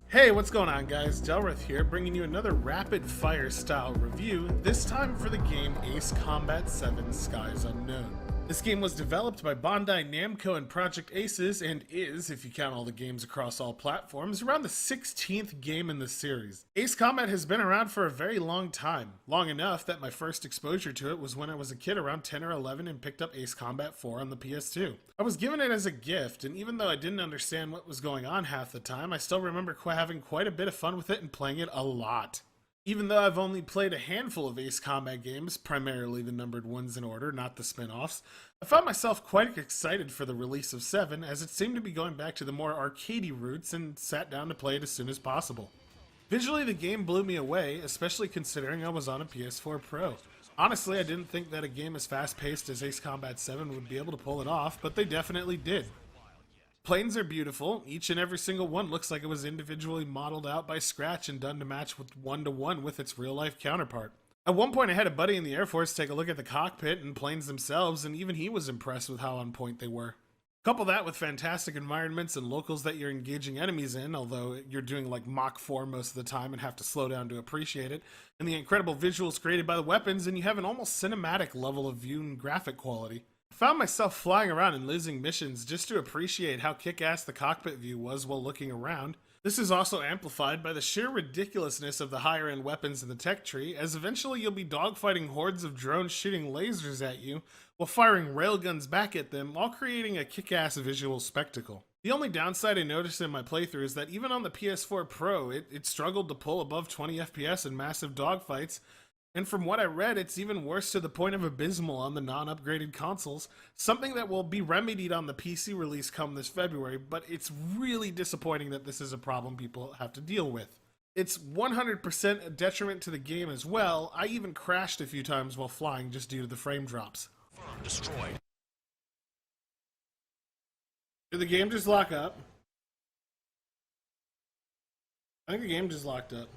Hey, what's going on guys? Delrith here, bringing you another rapid fire style review, this time for the game Ace Combat 7 Skies Unknown. This game was developed by Bandai Namco and Project Aces and is, if you count all the games across all platforms, around the 16th game in the series. Ace Combat has been around for a very long time, long enough that my first exposure to it was when I was a kid around 10 or 11 and picked up Ace Combat 4 on the PS2. I was given it as a gift, and even though I didn't understand what was going on half the time, I still remember having quite a bit of fun with it and playing it a lot. Even though I've only played a handful of Ace Combat games, primarily the numbered ones in order, not the spin-offs, I found myself quite excited for the release of 7, as it seemed to be going back to the more arcadey roots, and sat down to play it as soon as possible. Visually, the game blew me away, especially considering I was on a PS4 Pro. Honestly, I didn't think that a game as fast-paced as Ace Combat 7 would be able to pull it off, but they definitely did. Planes are beautiful. Each and every single one looks like it was individually modeled out by scratch and done to match with one-to-one with its real-life counterpart. At one point I had a buddy in the Air Force take a look at the cockpit and planes themselves, and even he was impressed with how on point they were. Couple that with fantastic environments and locals that you're engaging enemies in, although you're doing like Mach 4 most of the time and have to slow down to appreciate it, and the incredible visuals created by the weapons, and you have an almost cinematic level of view and graphic quality. I found myself flying around and losing missions just to appreciate how kick-ass the cockpit view was while looking around. This is also amplified by the sheer ridiculousness of the higher-end weapons in the tech tree, as eventually you'll be dogfighting hordes of drones shooting lasers at you while firing railguns back at them, while creating a kick-ass visual spectacle. The only downside I noticed in my playthrough is that even on the PS4 Pro, it struggled to pull above 20 FPS in massive dogfights, and from what I read, it's even worse to the point of abysmal on the non-upgraded consoles, something that will be remedied on the PC release come this February, but it's really disappointing that this is a problem people have to deal with. It's 100% a detriment to the game as well. I even crashed a few times while flying just due to the frame drops. Destroyed. Did the game just lock up? I think the game just locked up.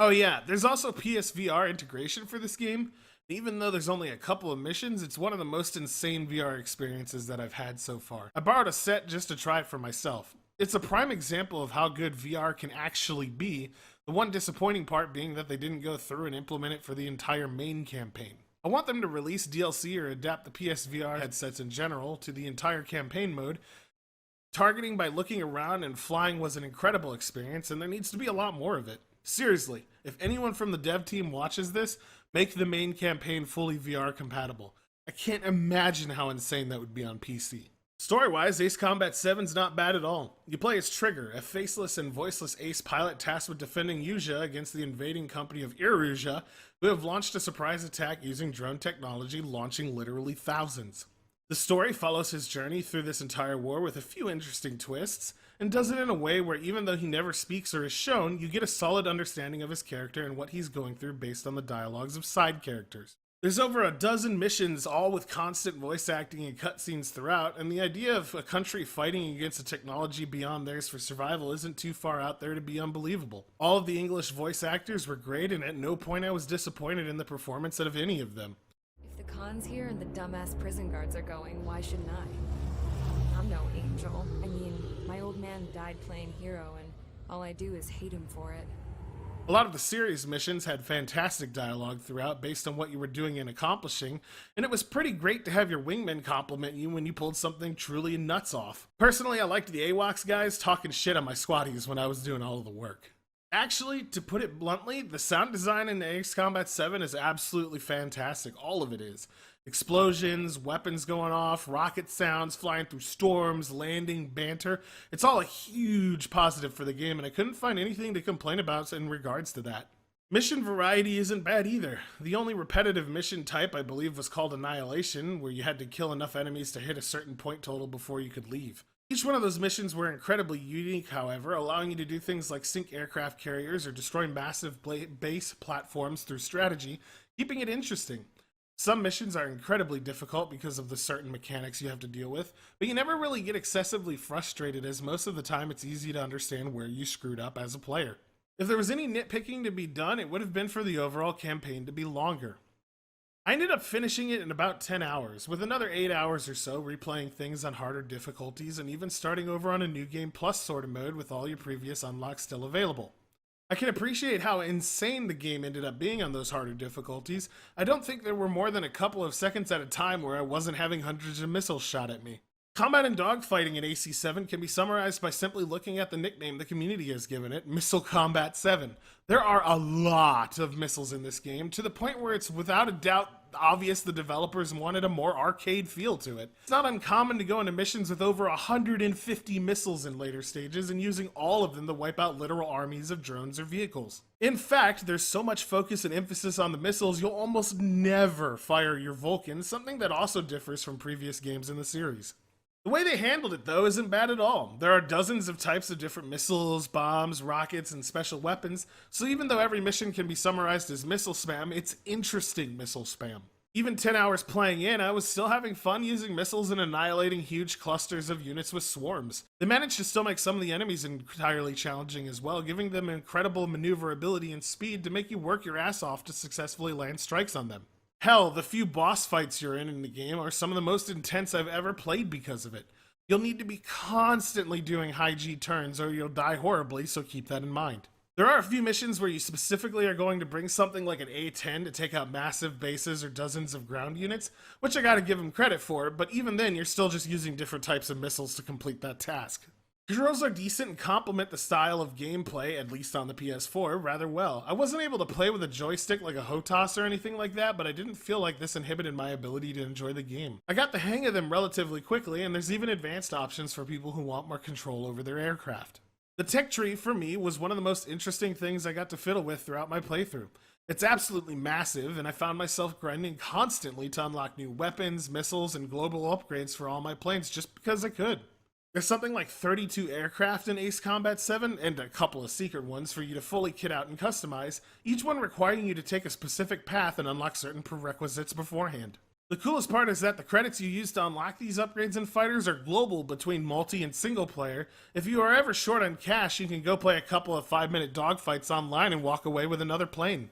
Oh yeah, there's also PSVR integration for this game. Even though there's only a couple of missions, it's one of the most insane VR experiences that I've had so far. I borrowed a set just to try it for myself. It's a prime example of how good VR can actually be, the one disappointing part being that they didn't go through and implement it for the entire main campaign. I want them to release DLC or adapt the PSVR headsets in general to the entire campaign mode. Targeting by looking around and flying was an incredible experience, and there needs to be a lot more of it. Seriously, if anyone from the dev team watches this, make the main campaign fully VR compatible. I can't imagine how insane that would be on PC. Story-wise, Ace Combat 7's not bad at all. You play as Trigger, a faceless and voiceless ace pilot tasked with defending Yuja against the invading company of Iruja, who have launched a surprise attack using drone technology, launching literally thousands. The story follows his journey through this entire war with a few interesting twists, and does it in a way where even though he never speaks or is shown, you get a solid understanding of his character and what he's going through based on the dialogues of side characters. There's over a dozen missions, all with constant voice acting and cutscenes throughout, and the idea of a country fighting against a technology beyond theirs for survival isn't too far out there to be unbelievable. All of the English voice actors were great, and at no point I was disappointed in the performance of any of them. If the Khan's here and the dumbass prison guards are going, why shouldn't I? I'm no angel. I mean, my old man died playing hero, and all I do is hate him for it. A lot of the series missions had fantastic dialogue throughout based on what you were doing and accomplishing, and it was pretty great to have your wingmen compliment you when you pulled something truly nuts off. Personally, I liked the AWACS guys talking shit on my squatties when I was doing all of the work. Actually, to put it bluntly, the sound design in Ace Combat 7 is absolutely fantastic. All of it is. Explosions, weapons going off, rocket sounds, flying through storms, landing, banter. It's all a huge positive for the game, and I couldn't find anything to complain about in regards to that. Mission variety isn't bad either. The only repetitive mission type I believe was called Annihilation, where you had to kill enough enemies to hit a certain point total before you could leave. Each one of those missions were incredibly unique, however, allowing you to do things like sink aircraft carriers or destroy massive base platforms through strategy, keeping it interesting. Some missions are incredibly difficult because of the certain mechanics you have to deal with, but you never really get excessively frustrated, as most of the time it's easy to understand where you screwed up as a player. If there was any nitpicking to be done, it would have been for the overall campaign to be longer. I ended up finishing it in about 10 hours, with another 8 hours or so replaying things on harder difficulties and even starting over on a New Game Plus sort of mode with all your previous unlocks still available. I can appreciate how insane the game ended up being on those harder difficulties. I don't think there were more than a couple of seconds at a time where I wasn't having hundreds of missiles shot at me. Combat and dogfighting in AC7 can be summarized by simply looking at the nickname the community has given it, Missile Combat 7. There are a lot of missiles in this game, to the point where it's without a doubt obvious the developers wanted a more arcade feel to it. It's not uncommon to go into missions with over 150 missiles in later stages and using all of them to wipe out literal armies of drones or vehicles. In fact, there's so much focus and emphasis on the missiles, you'll almost never fire your Vulcan, something that also differs from previous games in the series. The way they handled it, though, isn't bad at all. There are dozens of types of different missiles, bombs, rockets, and special weapons, so even though every mission can be summarized as missile spam, it's interesting missile spam. Even 10 hours playing in, I was still having fun using missiles and annihilating huge clusters of units with swarms. They managed to still make some of the enemies entirely challenging as well, giving them incredible maneuverability and speed to make you work your ass off to successfully land strikes on them. Hell, the few boss fights you're in the game are some of the most intense I've ever played because of it. You'll need to be constantly doing high G turns or you'll die horribly, so keep that in mind. There are a few missions where you specifically are going to bring something like an A-10 to take out massive bases or dozens of ground units, which I gotta give them credit for, but even then you're still just using different types of missiles to complete that task. Controls are decent and complement the style of gameplay, at least on the PS4, rather well. I wasn't able to play with a joystick like a HOTAS or anything like that, but I didn't feel like this inhibited my ability to enjoy the game. I got the hang of them relatively quickly, and there's even advanced options for people who want more control over their aircraft. The tech tree, for me, was one of the most interesting things I got to fiddle with throughout my playthrough. It's absolutely massive, and I found myself grinding constantly to unlock new weapons, missiles, and global upgrades for all my planes just because I could. There's something like 32 aircraft in Ace Combat 7, and a couple of secret ones for you to fully kit out and customize, each one requiring you to take a specific path and unlock certain prerequisites beforehand. The coolest part is that the credits you use to unlock these upgrades and fighters are global between multi and single player. If you are ever short on cash, you can go play a couple of 5-minute dogfights online and walk away with another plane.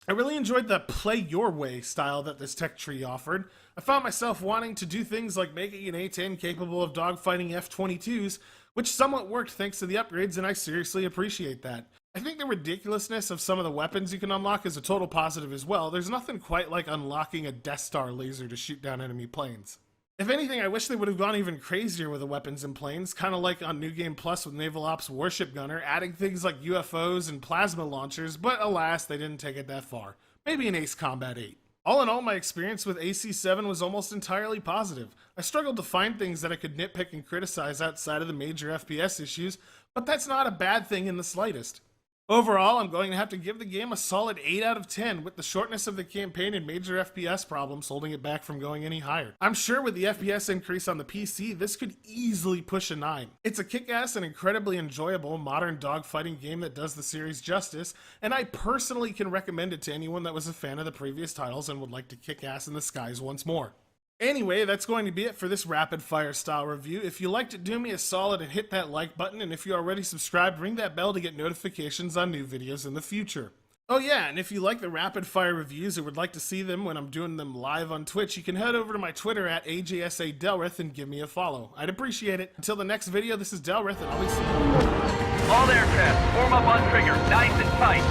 I really enjoyed the play your way style that this tech tree offered. I found myself wanting to do things like making an A-10 capable of dogfighting F-22s, which somewhat worked thanks to the upgrades, and I seriously appreciate that. I think the ridiculousness of some of the weapons you can unlock is a total positive as well. There's nothing quite like unlocking a Death Star laser to shoot down enemy planes. If anything, I wish they would have gone even crazier with the weapons and planes, kind of like on New Game Plus with Naval Ops Warship Gunner, adding things like UFOs and plasma launchers, but alas, they didn't take it that far. Maybe in Ace Combat 8. All in all, my experience with AC7 was almost entirely positive. I struggled to find things that I could nitpick and criticize outside of the major FPS issues, but that's not a bad thing in the slightest. Overall, I'm going to have to give the game a solid 8 out of 10, with the shortness of the campaign and major FPS problems holding it back from going any higher. I'm sure with the FPS increase on the PC, this could easily push a 9. It's a kick-ass and incredibly enjoyable modern dogfighting game that does the series justice, and I personally can recommend it to anyone that was a fan of the previous titles and would like to kick ass in the skies once more. Anyway, that's going to be it for this rapid fire style review. If you liked it, do me a solid and hit that like button, and if you already subscribed, ring that bell to get notifications on new videos in the future. Oh yeah, and if you like the rapid fire reviews or would like to see them when I'm doing them live on Twitch, you can head over to my Twitter at AJSADelrith and give me a follow. I'd appreciate it. Until the next video, this is Delrith, and I'll be seeing you. All aircraft, form up on trigger, nice and tight.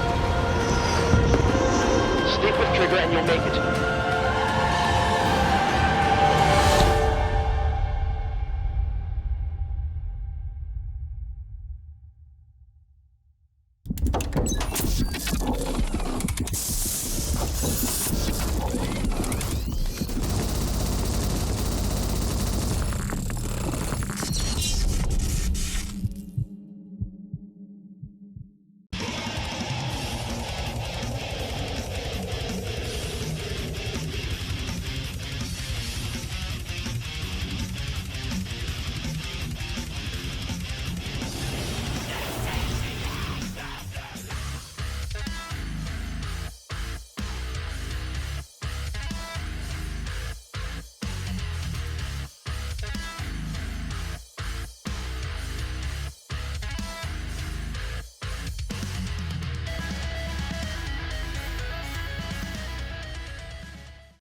Stick with trigger and you'll make it.